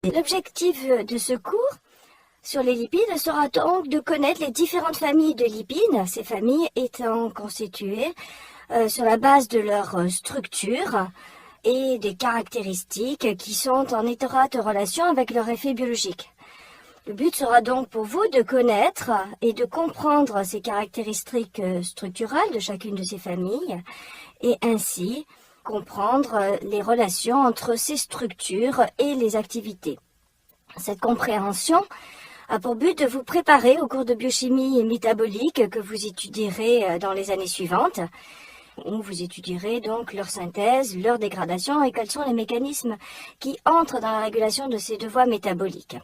L'objectif de ce cours sur les lipides sera donc de connaître les différentes familles de lipides, ces familles étant constituées sur la base de leur structure et des caractéristiques qui sont en étroite relation avec leur effet biologique. Le but sera donc pour vous de connaître et de comprendre ces caractéristiques structurales de chacune de ces familles et ainsi comprendre les relations entre ces structures et les activités. Cette compréhension a pour but de vous préparer au cours de biochimie métabolique que vous étudierez dans les années suivantes, où vous étudierez donc leur synthèse, leur dégradation et quels sont les mécanismes qui entrent dans la régulation de ces deux voies métaboliques.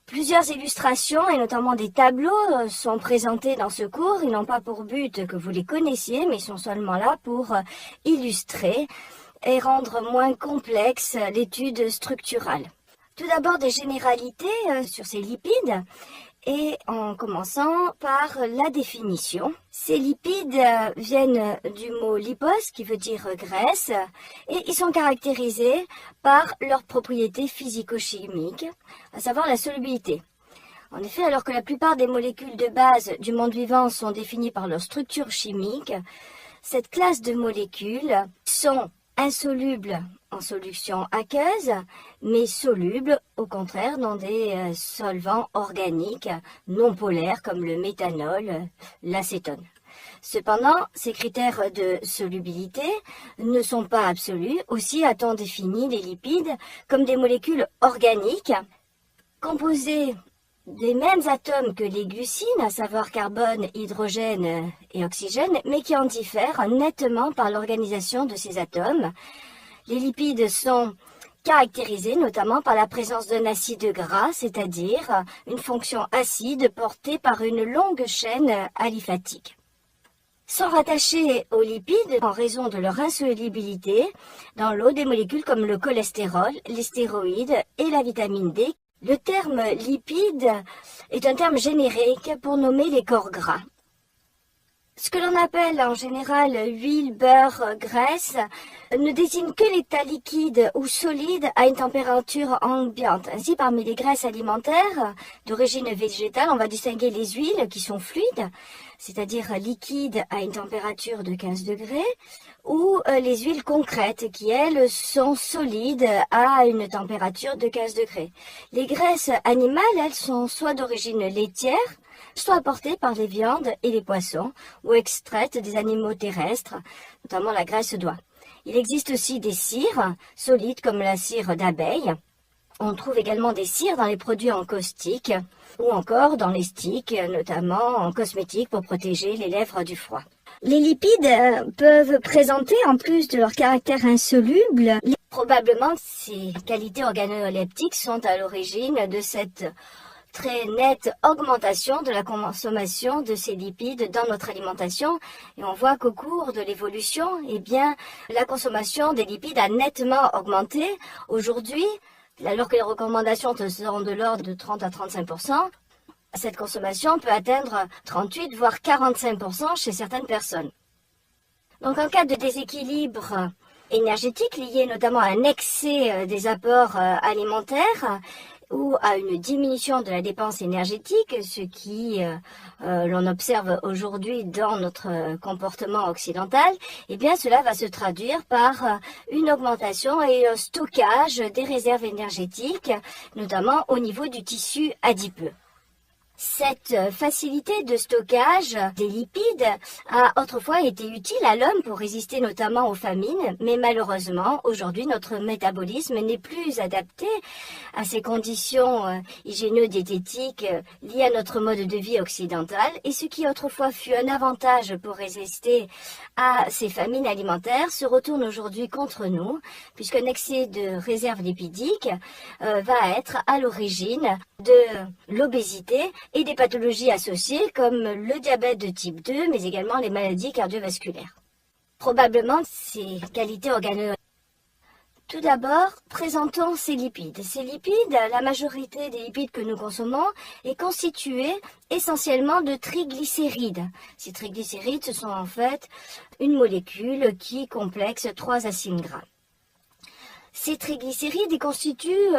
Plusieurs illustrations et notamment des tableaux sont présentés dans ce cours. Ils n'ont pas pour but que vous les connaissiez, mais ils sont seulement là pour illustrer et rendre moins complexe l'étude structurale. Tout d'abord des généralités sur ces lipides et en commençant par la définition. Ces lipides viennent du mot lipos qui veut dire graisse et ils sont caractérisés par leurs propriétés physico-chimiques, à savoir la solubilité. En effet, alors que la plupart des molécules de base du monde vivant sont définies par leur structure chimique, cette classe de molécules sont insolubles en solution aqueuse, mais solubles au contraire dans des solvants organiques non polaires comme le méthanol, l'acétone. Cependant, ces critères de solubilité ne sont pas absolus. Aussi a-t-on défini les lipides comme des molécules organiques composées des mêmes atomes que les glucides, à savoir carbone, hydrogène et oxygène, mais qui en diffèrent nettement par l'organisation de ces atomes. Les lipides sont caractérisés notamment par la présence d'un acide gras, c'est-à-dire une fonction acide portée par une longue chaîne aliphatique. Sont rattachés aux lipides en raison de leur insolubilité dans l'eau des molécules comme le cholestérol, les stéroïdes et la vitamine D. Le terme lipide est un terme générique pour nommer les corps gras. Ce que l'on appelle en général huile, beurre, graisse ne désigne que l'état liquide ou solide à une température ambiante. Ainsi, parmi les graisses alimentaires d'origine végétale, on va distinguer les huiles qui sont fluides, c'est-à-dire liquides à une température de 15 degrés, ou les huiles concrètes qui, elles, sont solides à une température de 15 degrés. Les graisses animales, elles, sont soit d'origine laitière, soit apportées par les viandes et les poissons, ou extraites des animaux terrestres, notamment la graisse d'oie. Il existe aussi des cires solides comme la cire d'abeille. On trouve également des cires dans les produits en caustique ou encore dans les sticks, notamment en cosmétique pour protéger les lèvres du froid. Les lipides peuvent présenter, en plus de leur caractère insoluble, probablement ces qualités organoleptiques sont à l'origine de cette très nette augmentation de la consommation de ces lipides dans notre alimentation. Et on voit qu'au cours de l'évolution, la consommation des lipides a nettement augmenté. Aujourd'hui, alors que les recommandations sont de l'ordre de 30 à 35%, cette consommation peut atteindre 38 voire 45% chez certaines personnes. Donc en cas de déséquilibre énergétique lié notamment à un excès des apports alimentaires ou à une diminution de la dépense énergétique, ce qui l'on observe aujourd'hui dans notre comportement occidental, cela va se traduire par une augmentation et un stockage des réserves énergétiques, notamment au niveau du tissu adipeux. Cette facilité de stockage des lipides a autrefois été utile à l'homme pour résister notamment aux famines, mais malheureusement, aujourd'hui, notre métabolisme n'est plus adapté à ces conditions hygiéno-diététiques liées à notre mode de vie occidental, et ce qui autrefois fut un avantage pour résister à ces famines alimentaires se retourne aujourd'hui contre nous, puisqu'un excès de réserves lipidiques va être à l'origine de l'obésité et des pathologies associées comme le diabète de type 2, mais également les maladies cardiovasculaires. Probablement ces qualités organoleptiques. Tout d'abord, présentons ces lipides. Ces lipides, la majorité des lipides que nous consommons est constituée essentiellement de triglycérides. Ces triglycérides, ce sont en fait une molécule qui complexe 3 acides gras. Ces triglycérides ils constituent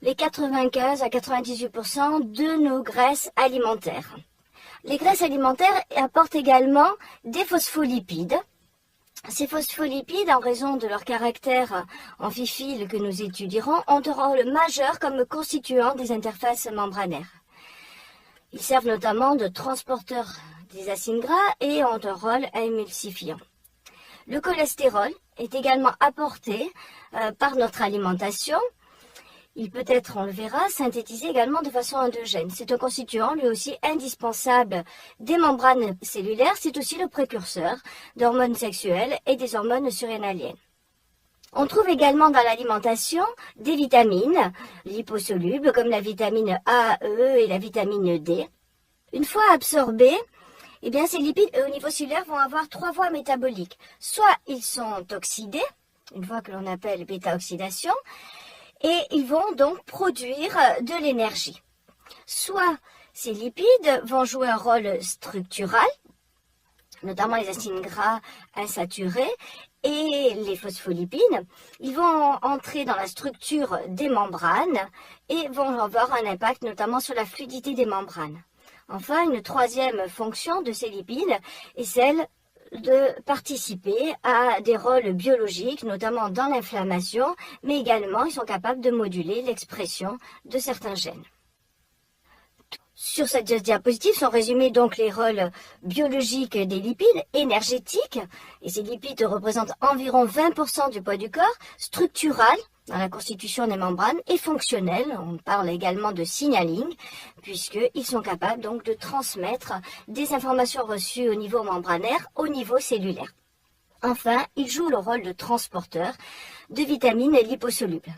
les 95 à 98% de nos graisses alimentaires. Les graisses alimentaires apportent également des phospholipides. Ces phospholipides, en raison de leur caractère amphiphile que nous étudierons, ont un rôle majeur comme constituant des interfaces membranaires. Ils servent notamment de transporteurs des acides gras et ont un rôle émulsifiant. Le cholestérol est également apporté par notre alimentation. Il peut être, on le verra, synthétisé également de façon endogène. C'est un constituant, lui aussi, indispensable des membranes cellulaires. C'est aussi le précurseur d'hormones sexuelles et des hormones surrénaliennes. On trouve également dans l'alimentation des vitamines liposolubles, comme la vitamine A, E et la vitamine D. Une fois absorbés, ces lipides, au niveau cellulaire, vont avoir 3 voies métaboliques. Soit ils sont oxydés, une voie que l'on appelle bêta-oxydation, et ils vont donc produire de l'énergie. Soit ces lipides vont jouer un rôle structural, notamment les acides gras insaturés et les phospholipides. Ils vont entrer dans la structure des membranes et vont avoir un impact notamment sur la fluidité des membranes. Enfin, une troisième fonction de ces lipides est celle de participer à des rôles biologiques, notamment dans l'inflammation, mais également ils sont capables de moduler l'expression de certains gènes. Sur cette diapositive sont résumés donc les rôles biologiques des lipides énergétiques, et ces lipides représentent environ 20% du poids du corps, structural dans la constitution des membranes et fonctionnel. On parle également de signaling, puisqu'ils sont capables donc de transmettre des informations reçues au niveau membranaire, au niveau cellulaire. Enfin, ils jouent le rôle de transporteur de vitamines liposolubles.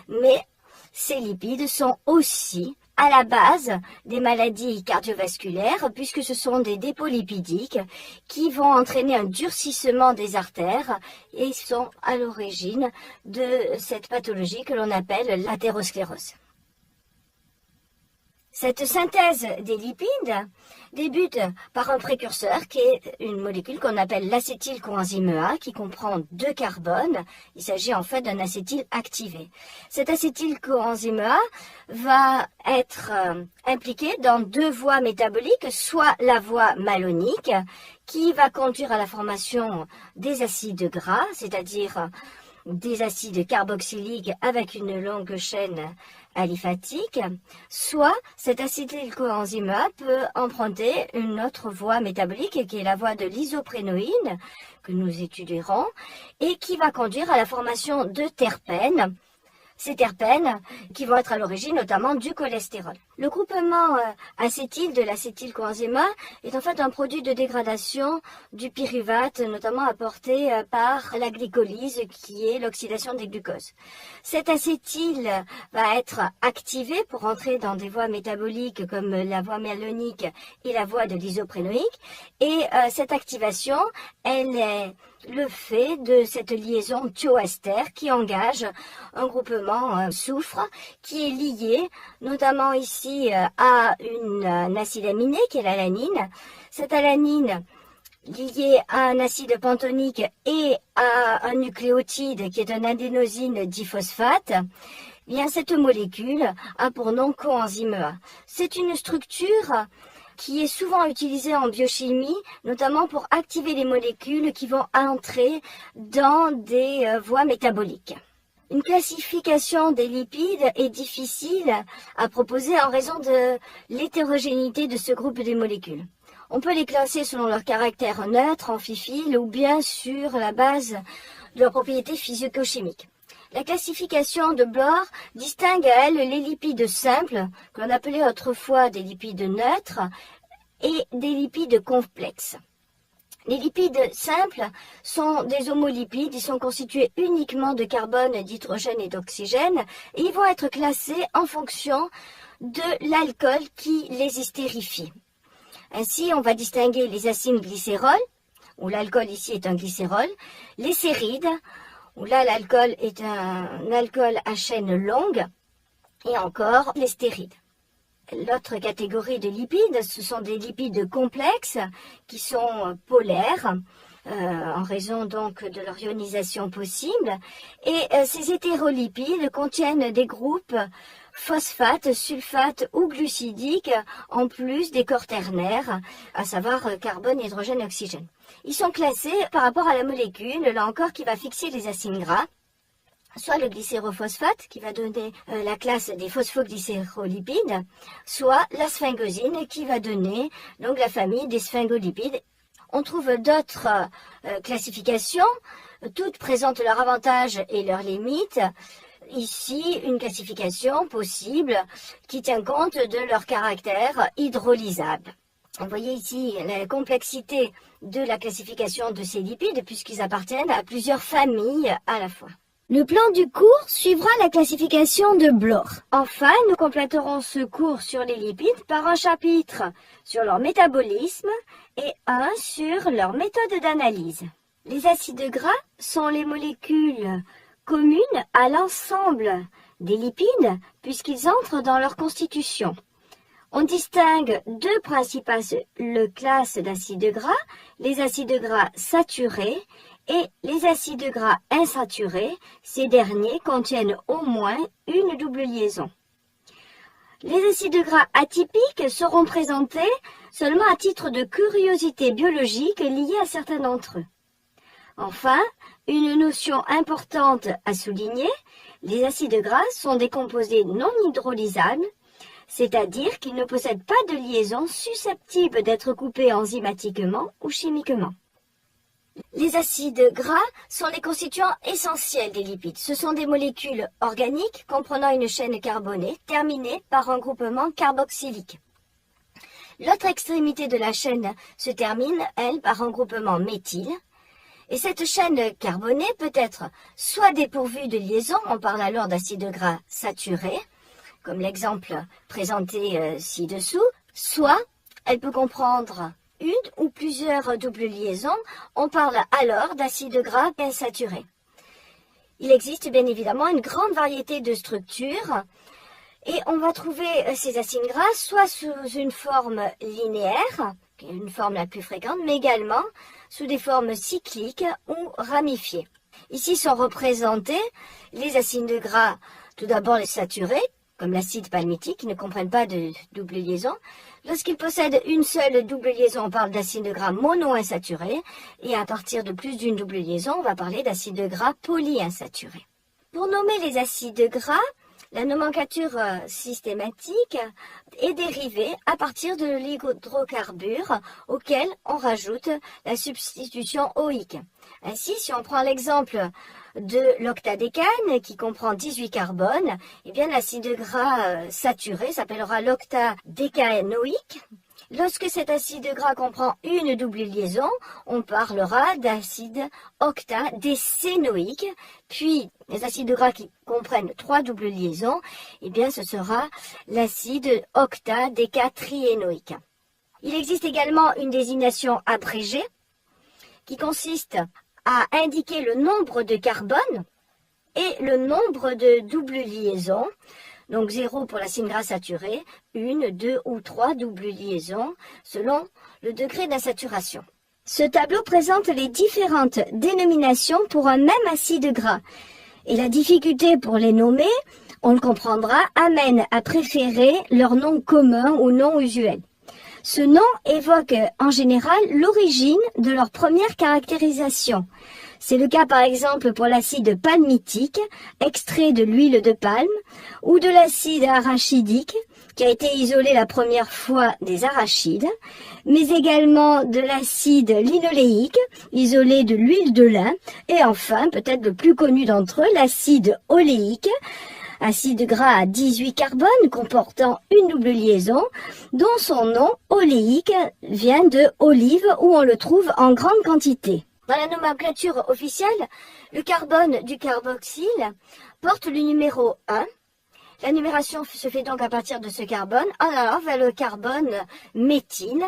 Mais ces lipides sont aussi à la base des maladies cardiovasculaires, puisque ce sont des dépôts lipidiques qui vont entraîner un durcissement des artères et sont à l'origine de cette pathologie que l'on appelle l'athérosclérose. Cette synthèse des lipides débute par un précurseur qui est une molécule qu'on appelle l'acétyl-coenzyme A qui comprend 2 carbones. Il s'agit en fait d'un acétyl activé. Cet acétyl-coenzyme A va être impliqué dans 2 voies métaboliques, soit la voie malonique qui va conduire à la formation des acides gras, c'est-à-dire des acides carboxyliques avec une longue chaîne aliphatique, soit cet acétylcoenzyme A peut emprunter une autre voie métabolique qui est la voie de l'isoprénoïne que nous étudierons et qui va conduire à la formation de terpènes. Ces terpènes qui vont être à l'origine notamment du cholestérol. Le groupement acétyl de l'acétylcoenzyme A est en fait un produit de dégradation du pyruvate, notamment apporté par la glycolyse qui est l'oxydation des glucoses. Cet acétyl va être activé pour entrer dans des voies métaboliques comme la voie malonique et la voie de l'isoprénoïque et cette activation, elle est le fait de cette liaison thioester qui engage un groupement soufre qui est lié notamment ici à un acide aminé qui est l'alanine. Cette alanine liée à un acide pentonique et à un nucléotide qui est un adénosine diphosphate, bien cette molécule a pour nom coenzyme A. C'est une structure qui est souvent utilisé en biochimie, notamment pour activer les molécules qui vont entrer dans des voies métaboliques. Une classification des lipides est difficile à proposer en raison de l'hétérogénéité de ce groupe de molécules. On peut les classer selon leur caractère neutre, amphiphile, ou bien sur la base de leurs propriétés physico-chimiques. La classification de Bloch distingue à elle les lipides simples, que l'on appelait autrefois des lipides neutres, et des lipides complexes. Les lipides simples sont des homolipides, ils sont constitués uniquement de carbone, d'hydrogène et d'oxygène, et ils vont être classés en fonction de l'alcool qui les hystérifie. Ainsi, on va distinguer les acides glycérols, où l'alcool ici est un glycérol, les sérides, où là l'alcool est un alcool à chaîne longue, et encore les stérides. L'autre catégorie de lipides, ce sont des lipides complexes qui sont polaires. en raison donc de leur ionisation possible. Et ces hétérolipides contiennent des groupes phosphates, sulfates ou glucidiques, en plus des corps ternaires, à savoir carbone, hydrogène et oxygène. Ils sont classés par rapport à la molécule, là encore, qui va fixer les acides gras, soit le glycérophosphate, qui va donner la classe des phosphoglycérolipides, soit la sphingosine, qui va donner donc la famille des sphingolipides. On trouve d'autres classifications, toutes présentent leurs avantages et leurs limites. Ici, une classification possible qui tient compte de leur caractère hydrolysable. Vous voyez ici la complexité de la classification de ces lipides puisqu'ils appartiennent à plusieurs familles à la fois. Le plan du cours suivra la classification de Bloch. Enfin, nous compléterons ce cours sur les lipides par un chapitre sur leur métabolisme et un sur leur méthode d'analyse. Les acides gras sont les molécules communes à l'ensemble des lipides puisqu'ils entrent dans leur constitution. On distingue deux principales classes d'acides gras, les acides gras saturés et les acides gras insaturés. Ces derniers contiennent au moins une double liaison. Les acides gras atypiques seront présentés seulement à titre de curiosité biologique liée à certains d'entre eux. Enfin, une notion importante à souligner, les acides gras sont des composés non hydrolysables, c'est-à-dire qu'ils ne possèdent pas de liaison susceptible d'être coupée enzymatiquement ou chimiquement. Les acides gras sont les constituants essentiels des lipides. Ce sont des molécules organiques comprenant une chaîne carbonée terminée par un groupement carboxylique. L'autre extrémité de la chaîne se termine, elle, par un groupement méthyle. Et cette chaîne carbonée peut être soit dépourvue de liaison, on parle alors d'acides gras saturés, comme l'exemple présenté ci-dessous, soit elle peut comprendre une ou plusieurs doubles liaisons, on parle alors d'acides gras insaturés. Il existe bien évidemment une grande variété de structures et on va trouver ces acides gras soit sous une forme linéaire, qui est une forme la plus fréquente, mais également sous des formes cycliques ou ramifiées. Ici sont représentés les acides gras, tout d'abord les saturés, comme l'acide palmitique, qui ne comprennent pas de double liaison. Lorsqu'ils possèdent une seule double liaison, on parle d'acides gras monoinsaturés, et à partir de plus d'une double liaison, on va parler d'acides gras polyinsaturés. Pour nommer les acides gras, la nomenclature systématique est dérivée à partir de l'hydrocarbure auquel on rajoute la substitution OIque. Ainsi, si on prend l'exemple de l'octadécane qui comprend 18 carbones, eh bien l'acide gras saturé s'appellera l'octadécaénoïque. Lorsque cet acide gras comprend une double liaison, on parlera d'acide octadécénoïque. Puis, les acides gras qui comprennent 3 doubles liaisons, eh bien, ce sera l'acide octadécatriénoïque. Il existe également une désignation abrégée qui consiste à indiquer le nombre de carbones et le nombre de doubles liaisons. Donc 0 pour l'acide gras saturé, 1, 2 ou 3 doubles liaisons selon le degré d'insaturation. Ce tableau présente les différentes dénominations pour un même acide gras. Et la difficulté pour les nommer, on le comprendra, amène à préférer leur nom commun ou non usuel. Ce nom évoque en général l'origine de leur première caractérisation. C'est le cas par exemple pour l'acide palmitique, extrait de l'huile de palme, ou de l'acide arachidique, qui a été isolé la première fois des arachides, mais également de l'acide linoléique, isolé de l'huile de lin, et enfin, peut-être le plus connu d'entre eux, l'acide oléique, acide gras à 18 carbones comportant une double liaison, dont son nom oléique vient de olive où on le trouve en grande quantité. Dans la nomenclature officielle, le carbone du carboxyle porte le numéro 1. La numération se fait donc à partir de ce carbone en allant vers le carbone méthyle,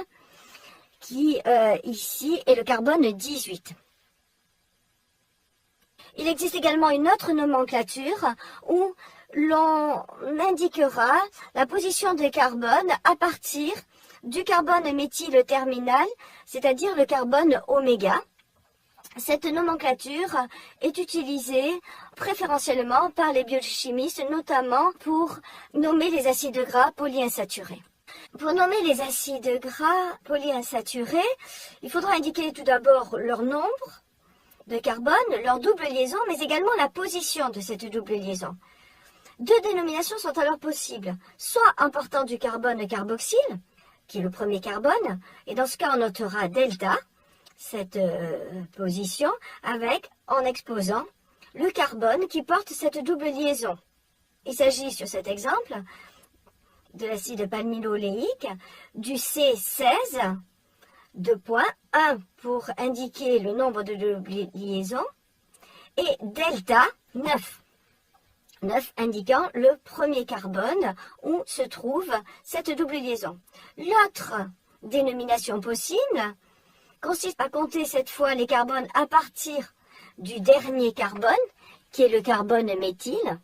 qui ici est le carbone 18. Il existe également une autre nomenclature où l'on indiquera la position des carbones à partir du carbone méthyle terminal, c'est-à-dire le carbone oméga. Cette nomenclature est utilisée préférentiellement par les biochimistes, notamment pour nommer les acides gras polyinsaturés. Pour nommer les acides gras polyinsaturés, il faudra indiquer tout d'abord leur nombre de carbone, leur double liaison, mais également la position de cette double liaison. Deux dénominations sont alors possibles, soit en portant du carbone carboxyle, qui est le premier carbone, et dans ce cas on notera delta, cette position, en exposant le carbone qui porte cette double liaison. Il s'agit sur cet exemple de l'acide palmito-oléique du C16, 1 pour indiquer le nombre de doubles liaisons, et delta 9 indiquant le premier carbone où se trouve cette double liaison. L'autre dénomination possible consiste à compter cette fois les carbones à partir du dernier carbone, qui est le carbone méthyle.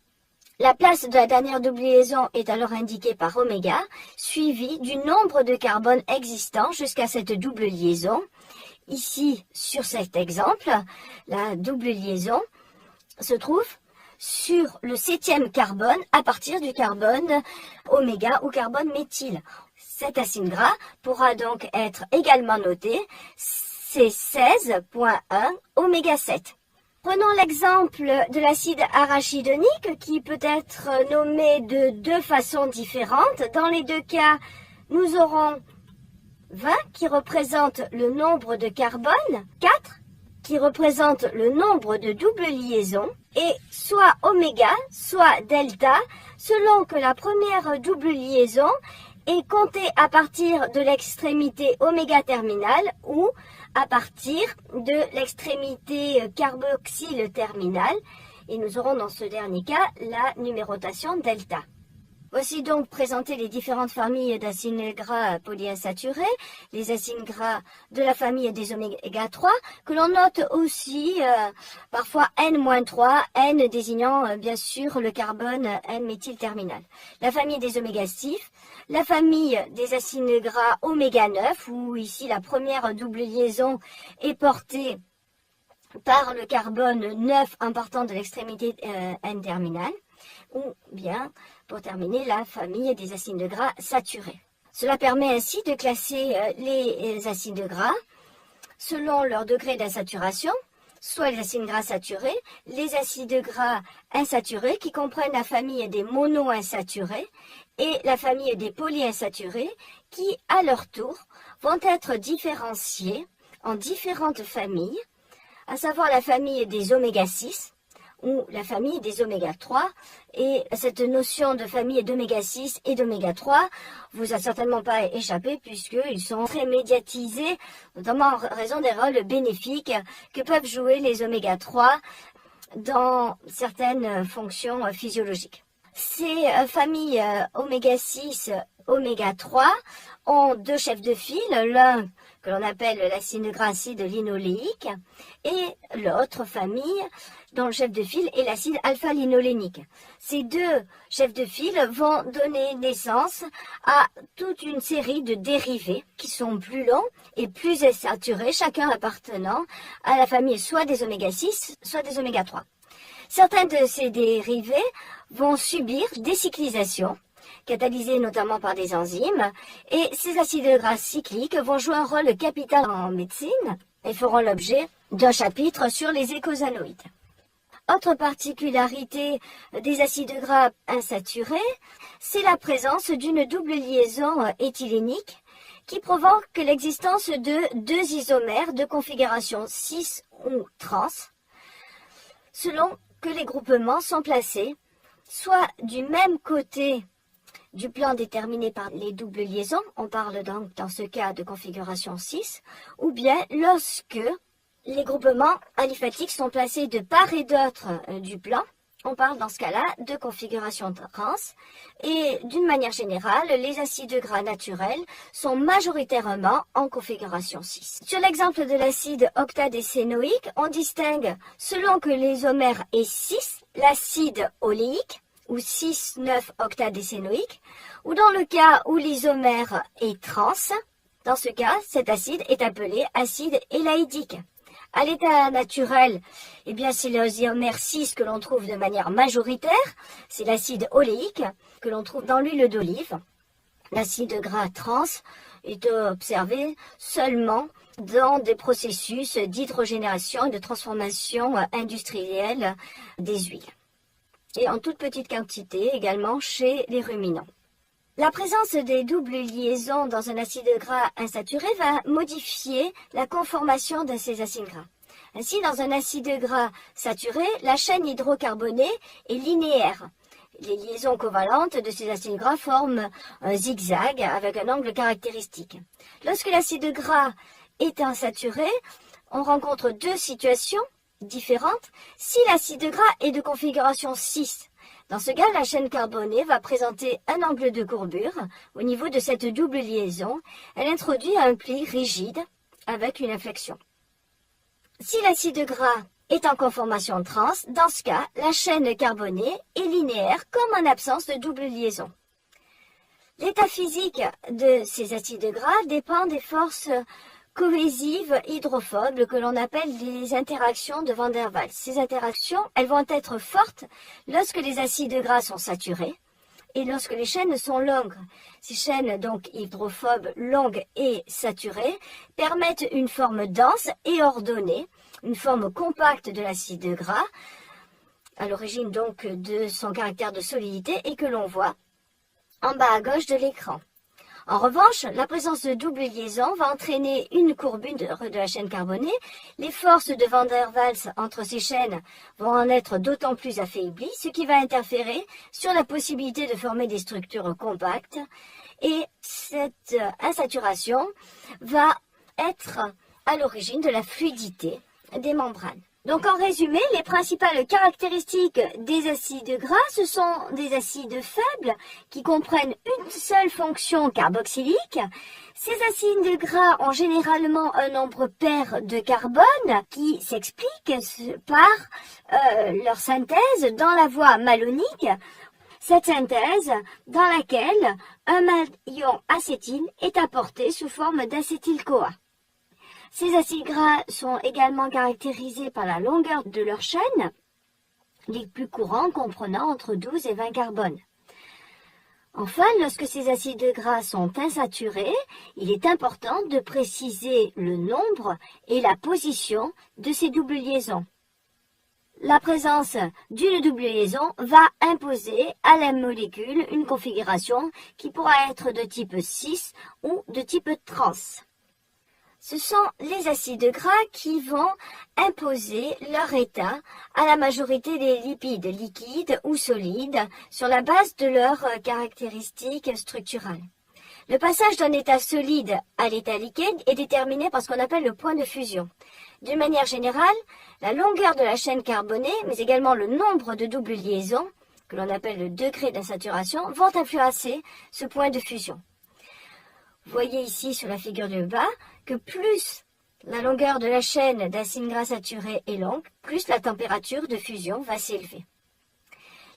La place de la dernière double liaison est alors indiquée par oméga, suivie du nombre de carbones existants jusqu'à cette double liaison. Ici, sur cet exemple, la double liaison se trouve sur le 7e carbone à partir du carbone oméga ou carbone méthyle. Cet acide gras pourra donc être également noté C16.1 oméga 7. Prenons l'exemple de l'acide arachidonique qui peut être nommé de deux façons différentes. Dans les deux cas, nous aurons 20 qui représente le nombre de carbone, 4 qui représente le nombre de doubles liaisons, et soit oméga, soit delta, selon que la première double liaison est comptée à partir de l'extrémité oméga terminale ou à partir de l'extrémité carboxyle terminale, et nous aurons dans ce dernier cas la numérotation delta. Voici donc présenté les différentes familles d'acides gras polyinsaturés, les acides gras de la famille des oméga 3, que l'on note aussi parfois N-3, N désignant bien sûr le carbone N-méthyl terminal. La famille des oméga 6, la famille des acides gras oméga 9, où ici la première double liaison est portée par le carbone 9 en partant de l'extrémité N terminale, ou bien, pour terminer, la famille des acides gras saturés. Cela permet ainsi de classer les acides gras selon leur degré d'insaturation, soit les acides gras saturés, les acides gras insaturés qui comprennent la famille des monoinsaturés et la famille des polyinsaturés qui, à leur tour, vont être différenciés en différentes familles, à savoir la famille des oméga 6, ou la famille des oméga 3, et cette notion de famille d'oméga 6 et d'oméga 3 vous a certainement pas échappé puisqu'ils sont très médiatisés, notamment en raison des rôles bénéfiques que peuvent jouer les oméga 3 dans certaines fonctions physiologiques. Ces familles oméga 6, oméga 3 ont deux chefs de file, l'un que l'on appelle l'acide gras acide linoléique, et l'autre famille dont le chef de file est l'acide alpha-linolénique. Ces deux chefs de file vont donner naissance à toute une série de dérivés qui sont plus longs et plus saturés, chacun appartenant à la famille soit des oméga 6, soit des oméga 3. Certains de ces dérivés vont subir décyclisation, catalysés notamment par des enzymes, et ces acides gras cycliques vont jouer un rôle capital en médecine et feront l'objet d'un chapitre sur les eicosanoïdes. Autre particularité des acides gras insaturés, c'est la présence d'une double liaison éthylénique qui provoque l'existence de deux isomères de configuration cis ou trans, selon que les groupements sont placés soit du même côté du plan déterminé par les doubles liaisons, on parle donc dans ce cas de configuration 6, ou bien lorsque les groupements aliphatique sont placés de part et d'autre du plan, on parle dans ce cas-là de configuration trans, et d'une manière générale, les acides gras naturels sont majoritairement en configuration 6. Sur l'exemple de l'acide octadécénoïque, on distingue, selon que l'isomère est 6, l'acide oléique, ou 6,9-octadécénoïque, ou dans le cas où l'isomère est trans, dans ce cas, cet acide est appelé acide élaïdique. À l'état naturel, eh bien, c'est l'isomère 6 que l'on trouve de manière majoritaire. C'est l'acide oléique que l'on trouve dans l'huile d'olive. L'acide gras trans est observé seulement dans des processus d'hydrogénation et de transformation industrielle des huiles. Et en toute petite quantité également chez les ruminants. La présence des doubles liaisons dans un acide gras insaturé va modifier la conformation de ces acides gras. Ainsi, dans un acide gras saturé, la chaîne hydrocarbonée est linéaire. Les liaisons covalentes de ces acides gras forment un zigzag avec un angle caractéristique. Lorsque l'acide gras est insaturé, on rencontre deux situations différentes. Si l'acide gras est de configuration 6, dans ce cas, la chaîne carbonée va présenter un angle de courbure au niveau de cette double liaison. Elle introduit un pli rigide avec une inflexion. Si l'acide gras est en conformation trans, dans ce cas, la chaîne carbonée est linéaire comme en absence de double liaison. L'état physique de ces acides gras dépend des forces cohésives hydrophobes que l'on appelle les interactions de Van der Waals. Ces interactions, elles vont être fortes lorsque les acides gras sont saturés et lorsque les chaînes sont longues. Ces chaînes, donc hydrophobes, longues et saturées, permettent une forme dense et ordonnée, une forme compacte de l'acide gras, à l'origine donc de son caractère de solidité et que l'on voit en bas à gauche de l'écran. En revanche, la présence de double liaison va entraîner une courbure de la chaîne carbonée. Les forces de Van der Waals entre ces chaînes vont en être d'autant plus affaiblies, ce qui va interférer sur la possibilité de former des structures compactes. Et cette insaturation va être à l'origine de la fluidité des membranes. Donc en résumé, les principales caractéristiques des acides gras, ce sont des acides faibles qui comprennent une seule fonction carboxylique. Ces acides gras ont généralement un nombre pair de carbone qui s'explique par leur synthèse dans la voie malonique. Cette synthèse dans laquelle un ion acétyle est apporté sous forme d'acétyl-CoA. Ces acides gras sont également caractérisés par la longueur de leur chaîne, les plus courants comprenant entre 12 et 20 carbones. Enfin, lorsque ces acides gras sont insaturés, il est important de préciser le nombre et la position de ces doubles liaisons. La présence d'une double liaison va imposer à la molécule une configuration qui pourra être de type 6 ou de type trans. Ce sont les acides gras qui vont imposer leur état à la majorité des lipides liquides ou solides sur la base de leurs caractéristiques structurales. Le passage d'un état solide à l'état liquide est déterminé par ce qu'on appelle le point de fusion. D'une manière générale, la longueur de la chaîne carbonée, mais également le nombre de doubles liaisons, que l'on appelle le degré d'insaturation, vont influencer ce point de fusion. Vous voyez ici sur la figure du bas que plus la longueur de la chaîne d'acides gras saturés est longue, plus la température de fusion va s'élever.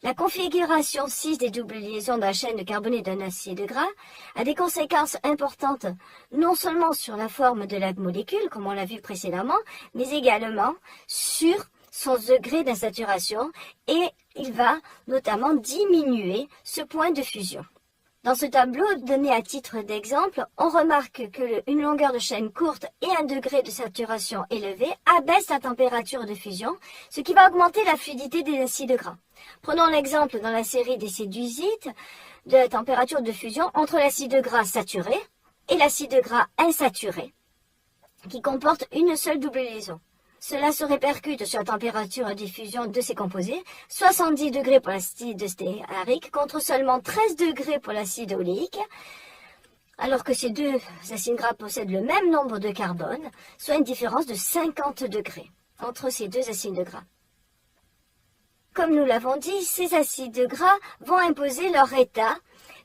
La configuration 6 des doubles liaisons de la chaîne carbonée d'un acide gras a des conséquences importantes non seulement sur la forme de la molécule, comme on l'a vu précédemment, mais également sur son degré d'insaturation et il va notamment diminuer ce point de fusion. Dans ce tableau donné à titre d'exemple, on remarque qu'une longueur de chaîne courte et un degré de saturation élevé abaissent la température de fusion, ce qui va augmenter la fluidité des acides gras. Prenons l'exemple dans la série des séduisites de la température de fusion entre l'acide gras saturé et l'acide gras insaturé, qui comporte une seule double liaison. Cela se répercute sur la température de diffusion de ces composés, 70 degrés pour l'acide stéarique contre seulement 13 degrés pour l'acide oléique, alors que ces deux acides gras possèdent le même nombre de carbone, soit une différence de 50 degrés entre ces deux acides gras. Comme nous l'avons dit, ces acides gras vont imposer leur état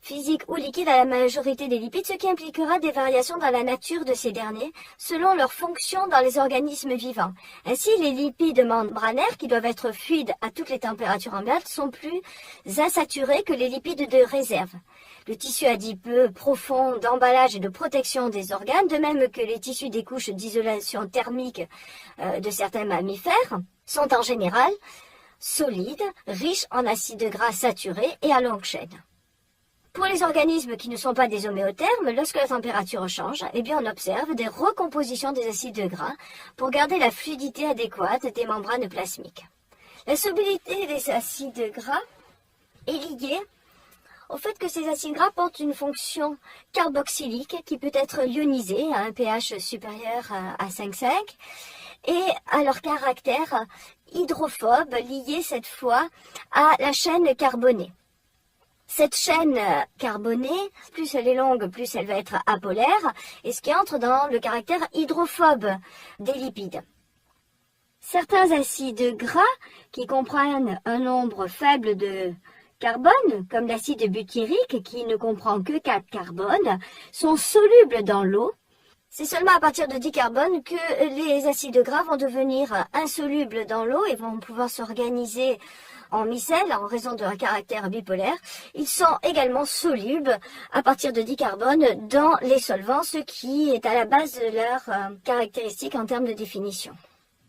physique ou liquide à la majorité des lipides, ce qui impliquera des variations dans la nature de ces derniers, selon leur fonction dans les organismes vivants. Ainsi, les lipides membranaires, qui doivent être fluides à toutes les températures ambiantes, sont plus insaturés que les lipides de réserve. Le tissu adipeux profond d'emballage et de protection des organes, de même que les tissus des couches d'isolation thermique de certains mammifères, sont en général solides, riches en acides gras saturés et à longue chaîne. Pour les organismes qui ne sont pas des homéothermes, lorsque la température change, on observe des recompositions des acides gras pour garder la fluidité adéquate des membranes plasmiques. La solubilité des acides gras est liée au fait que ces acides gras portent une fonction carboxylique qui peut être ionisée à un pH supérieur à 5,5 et à leur caractère hydrophobe lié cette fois à la chaîne carbonée. Cette chaîne carbonée, plus elle est longue, plus elle va être apolaire, et ce qui entre dans le caractère hydrophobe des lipides. Certains acides gras qui comprennent un nombre faible de carbone, comme l'acide butyrique qui ne comprend que 4 carbones, sont solubles dans l'eau. C'est seulement à partir de 10 carbones que les acides gras vont devenir insolubles dans l'eau et vont pouvoir s'organiser en micelles en raison de leur caractère bipolaire. Ils sont également solubles à partir de 10 carbones dans les solvants, ce qui est à la base de leurs caractéristiques en termes de définition.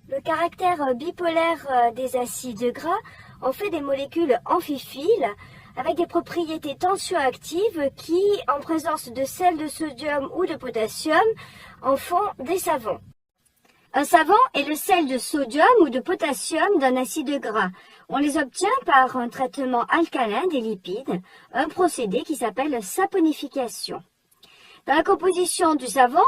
Le caractère bipolaire des acides gras en fait des molécules amphiphiles avec des propriétés tensioactives qui, en présence de sel de sodium ou de potassium, en font des savons. Un savon est le sel de sodium ou de potassium d'un acide gras. On les obtient par un traitement alcalin des lipides, un procédé qui s'appelle saponification. Dans la composition du savon,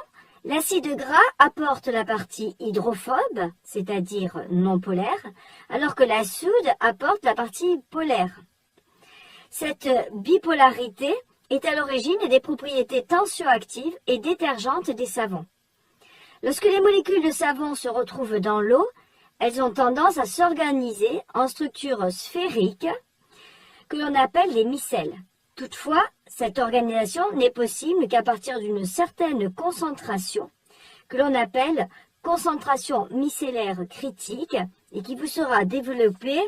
l'acide gras apporte la partie hydrophobe, c'est-à-dire non polaire, alors que la soude apporte la partie polaire. Cette bipolarité est à l'origine des propriétés tensioactives et détergentes des savons. Lorsque les molécules de savon se retrouvent dans l'eau, elles ont tendance à s'organiser en structures sphériques que l'on appelle les micelles. Toutefois, cette organisation n'est possible qu'à partir d'une certaine concentration, que l'on appelle concentration micellaire critique et qui vous sera développée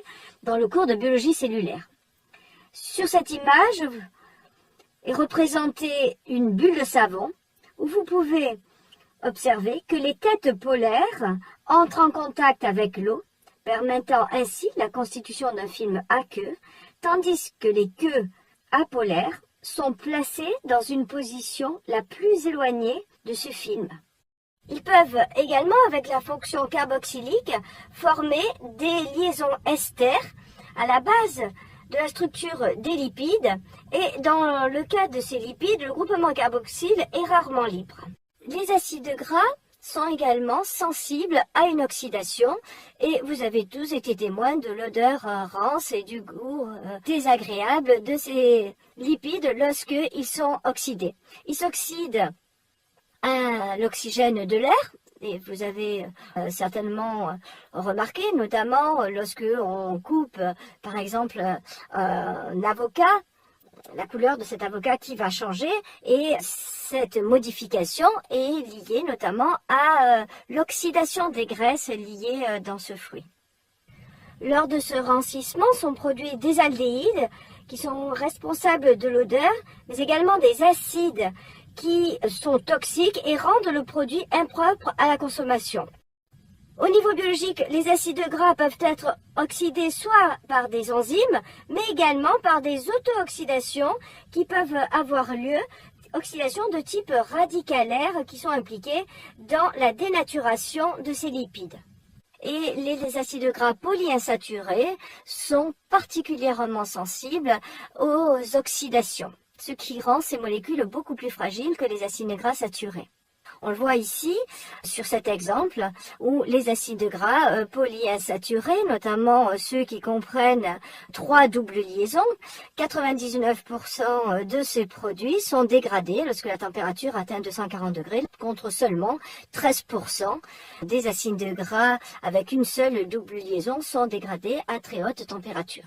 dans le cours de biologie cellulaire. Sur cette image est représentée une bulle de savon où vous pouvez observer que les têtes polaires entrent en contact avec l'eau, permettant ainsi la constitution d'un film aqueux, tandis que les queues apolaires sont placées dans une position la plus éloignée de ce film. Ils peuvent également, avec la fonction carboxylique, former des liaisons ester à la base de la structure des lipides, et dans le cas de ces lipides, le groupement carboxyle est rarement libre. Les acides gras sont également sensibles à une oxydation et vous avez tous été témoins de l'odeur rance et du goût désagréable de ces lipides lorsqu'ils sont oxydés. Ils s'oxydent à l'oxygène de l'air et vous avez certainement remarqué, notamment lorsque on coupe par exemple un avocat, la couleur de cet avocat qui va changer et cette modification est liée notamment à l'oxydation des graisses liées dans ce fruit. Lors de ce rancissement sont produits des aldéhydes qui sont responsables de l'odeur, mais également des acides qui sont toxiques et rendent le produit impropre à la consommation. Au niveau biologique, les acides gras peuvent être oxydés soit par des enzymes, mais également par des auto-oxydations qui peuvent avoir lieu, oxydations de type radicalaire qui sont impliquées dans la dénaturation de ces lipides. Et les acides gras polyinsaturés sont particulièrement sensibles aux oxydations, ce qui rend ces molécules beaucoup plus fragiles que les acides gras saturés. On le voit ici, sur cet exemple, où les acides gras polyinsaturés, notamment ceux qui comprennent 3 doubles liaisons, 99% de ces produits sont dégradés lorsque la température atteint 240 degrés, contre seulement 13% des acides gras avec une seule double liaison sont dégradés à très haute température.